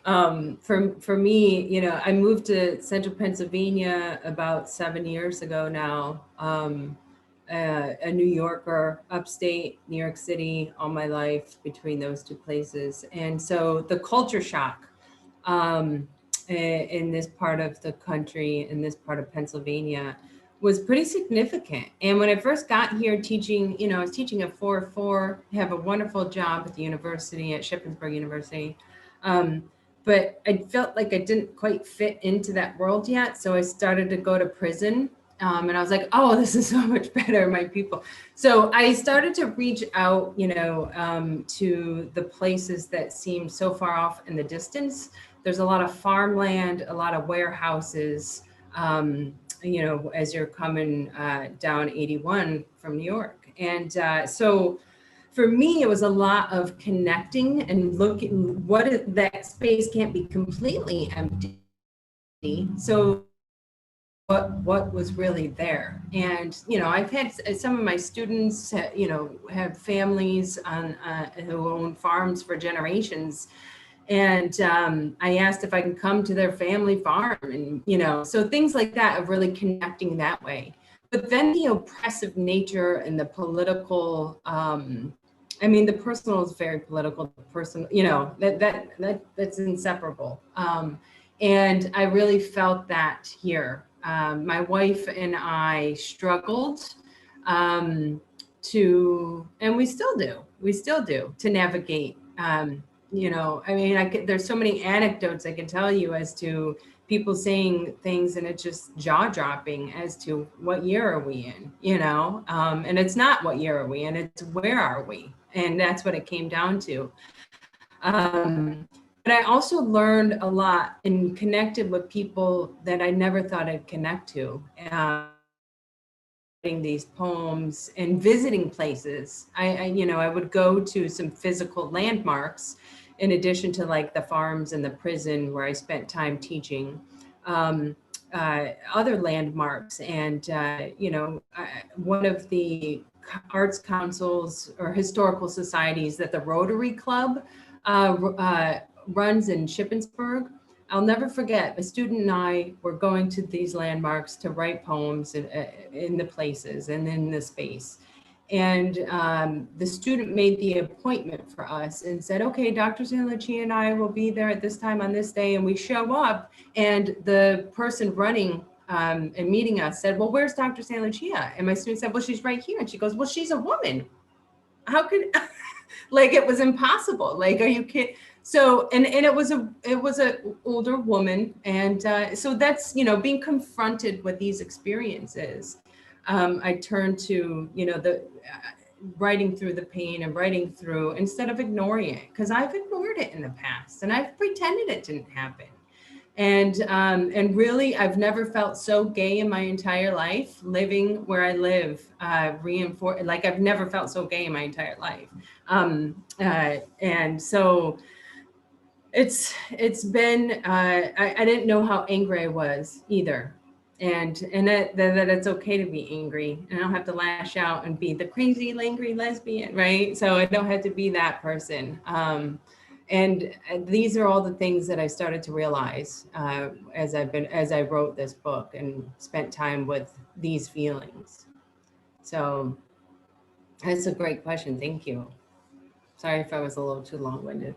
For me, I moved to central Pennsylvania about 7 years ago now. A New Yorker, upstate New York City, all my life between those two places. And so the culture shock in this part of the country, in this part of Pennsylvania, was pretty significant. And when I first got here teaching, I was teaching at 4-4, have a wonderful job at the university, at Shippensburg University. But I felt like I didn't quite fit into that world yet. So I started to go to prison. And I was like, oh, this is so much better, my people. So I started to reach out, to the places that seemed so far off in the distance. There's a lot of farmland, a lot of warehouses, as you're coming down 81 from New York. And so for me, it was a lot of connecting and looking that space can't be completely empty. So what was really there. And, I've had some of my students, have families who own farms for generations. And I asked if I can come to their family farm and, so things like that of really connecting that way. But then the oppressive nature and the political, the personal is very political, the personal, that's inseparable. And I really felt that here. My wife and I struggled and we still do to navigate, there's so many anecdotes I can tell you as to people saying things and it's just jaw dropping as to what year are we in, and it's not what year are we in, it's where are we? And that's what it came down to. But I also learned a lot and connected with people that I never thought I'd connect to. Writing these poems and visiting places. I would go to some physical landmarks in addition to like the farms and the prison where I spent time teaching, other landmarks. And, one of the arts councils or historical societies that the Rotary Club runs in Shippensburg. I'll never forget, a student and I were going to these landmarks to write poems in the places and in the space. And the student made the appointment for us and said, okay, Dr. Santalucia and I will be there at this time on this day. And we show up and the person running and meeting us said, well, where's Dr. Santalucia? And my student said, well, she's right here. And she goes, well, she's a woman. How could, like, it was impossible. Like, are you kidding? So, and it was a older woman. And so that's, being confronted with these experiences. I turned to, the writing through the pain and writing through instead of ignoring it, because I've ignored it in the past and I've pretended it didn't happen. And really, I've never felt so gay in my entire life, living where I live, like I've never felt so gay in my entire life. And so it's been, I didn't know how angry I was either. and that it's okay to be angry, and I don't have to lash out and be the crazy, angry lesbian, right? So I don't have to be that person. And these are all the things that I started to realize as I wrote this book and spent time with these feelings. So that's a great question. Thank you. Sorry if I was a little too long-winded.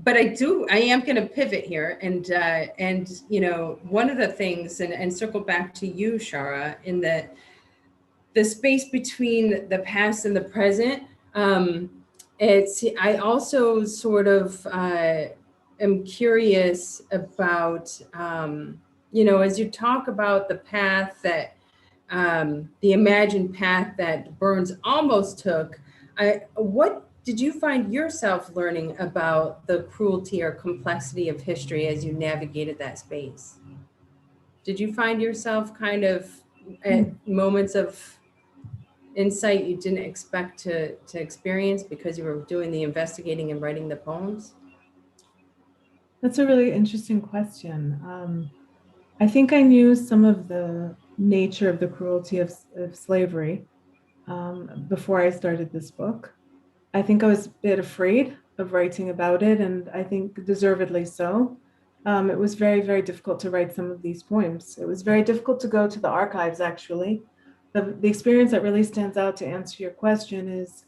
But I am going to pivot here, and you know, one of the things, and circle back to you, Shara, in the space between the past and the present. I also sort of am curious about, you know, as you talk about the path that, the imagined path that Burns almost took, what did you find yourself learning about the cruelty or complexity of history as you navigated that space? Did you find yourself kind of at moments of insight you didn't expect to experience because you were doing the investigating and writing the poems? That's a really interesting question. I think I knew some of the nature of the cruelty of slavery before I started this book. I think I was a bit afraid of writing about it, and I think deservedly so. It was very, very difficult to write some of these poems. It was very difficult to go to the archives, actually. The experience that really stands out to answer your question is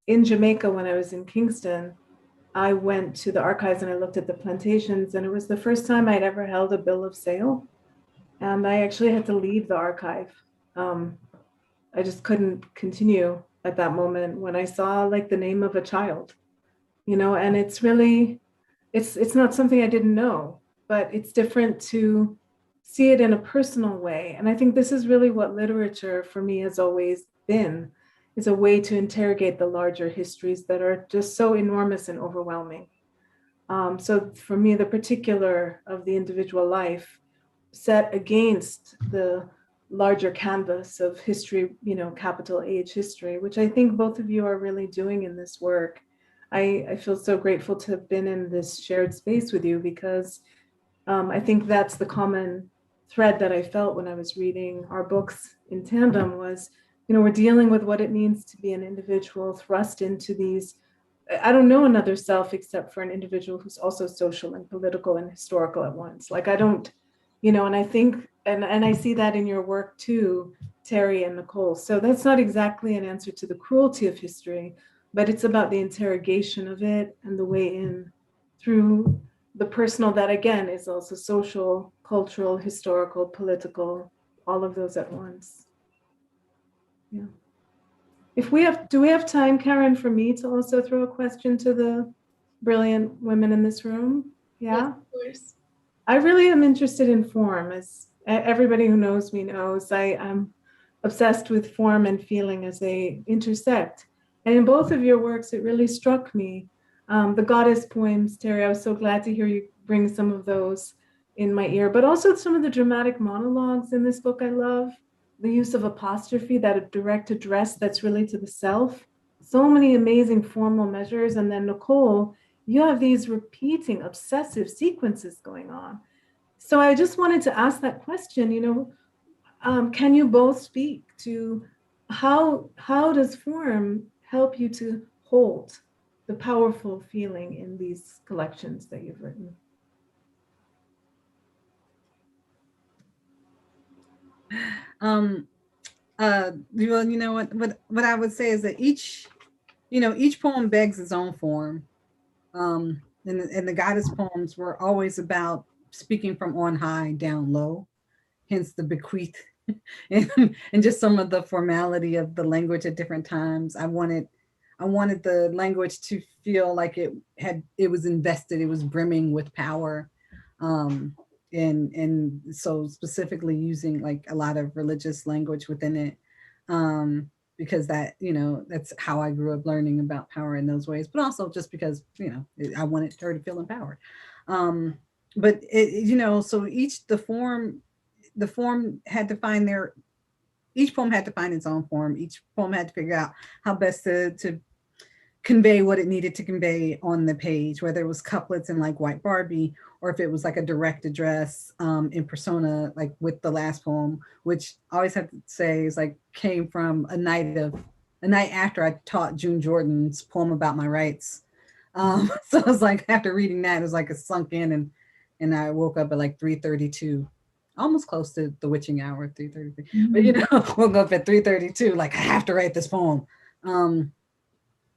in Jamaica, when I was in Kingston, I went to the archives and I looked at the plantations, and it was the first time I'd ever held a bill of sale. And I actually had to leave the archive. I just couldn't continue at that moment when I saw like the name of a child, you know, and it's really, it's not something I didn't know, but it's different to see it in a personal way. And I think this is really what literature for me has always been, is a way to interrogate the larger histories that are just so enormous and overwhelming. So for me, the particular of the individual life set against the larger canvas of history, you know, capital H history, which I think both of you are really doing in this work. I feel so grateful to have been in this shared space with you, because I think that's the common thread that I felt when I was reading our books in tandem was, you know, we're dealing with what it means to be an individual thrust into these, I don't know another self except for an individual who's also social and political and historical at once. Like I don't, you know, and I think, and I see that in your work too, Teri and Nicole. So that's not exactly an answer to the cruelty of history, but it's about the interrogation of it and the way in through the personal that again is also social, cultural, historical, political, all of those at once. Yeah. Do we have time, Karen, for me to also throw a question to the brilliant women in this room? Yeah. Yes, of course. I really am interested in form, as everybody who knows me knows. I am obsessed with form and feeling as they intersect. And in both of your works, it really struck me. The goddess poems, Teri, I was so glad to hear you bring some of those in my ear, but also some of the dramatic monologues in this book I love. The use of apostrophe, that direct address that's really to the self. So many amazing formal measures. And then Nicole, you have these repeating obsessive sequences going on. So I just wanted to ask that question, you know, can you both speak to how does form help you to hold the powerful feeling in these collections that you've written? Well, you know what I would say is that each poem begs its own form. And the goddess poems were always about speaking from on high down low, hence the bequeath and just some of the formality of the language at different times. I wanted the language to feel like it was invested, it was brimming with power. And so specifically using like a lot of religious language within it, because that, you know, that's how I grew up learning about power in those ways, but also just because, you know, I wanted her to feel empowered. But it, you know, so the form had to find each poem had to find its own form. Each poem had to figure out how best to convey what it needed to convey on the page, whether it was couplets in like White Barbie, or if it was like a direct address in persona, like with the last poem, which I always have to say is like came from a night after I taught June Jordan's poem about my rights. So it was like after reading that, it was like it sunk in, and I woke up at like 3:32, almost close to the witching hour at 3:33. But you know, woke up at 3:32, like I have to write this poem.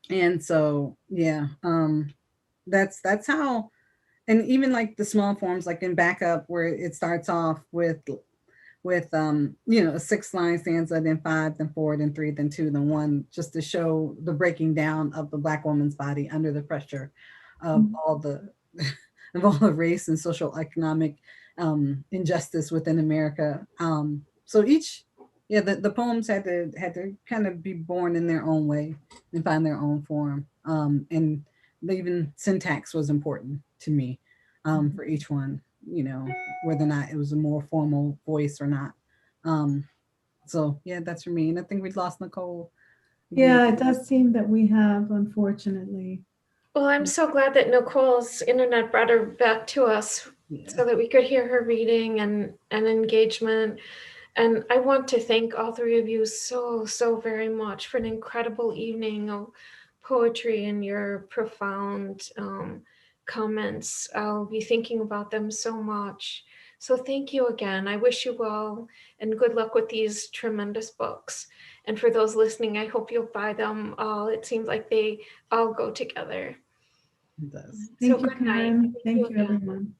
And so yeah, that's how. And even like the small forms, like in Backup, where it starts off with you know, a 6-line stanza, then 5, then 4, then 3, then 2, then 1, just to show the breaking down of the Black woman's body under the pressure of all the race and social economic injustice within America. So each, the poems had to kind of be born in their own way and find their own form. And even syntax was important to me for each one, you know, whether or not it was a more formal voice or not. So yeah, that's for me. And I think we've lost Nicole. Yeah, it does seem that we have, unfortunately. Well, I'm so glad that Nicole's internet brought her back to us so that we could hear her reading and engagement. And I want to thank all three of you so very much for an incredible evening of poetry and your profound comments. I'll be thinking about them so much. So thank you again. I wish you well and good luck with these tremendous books. And for those listening, I hope you'll buy them all. It seems like they all go together. It does. Thank So you, good night. Karen. Thank you, again. everyone.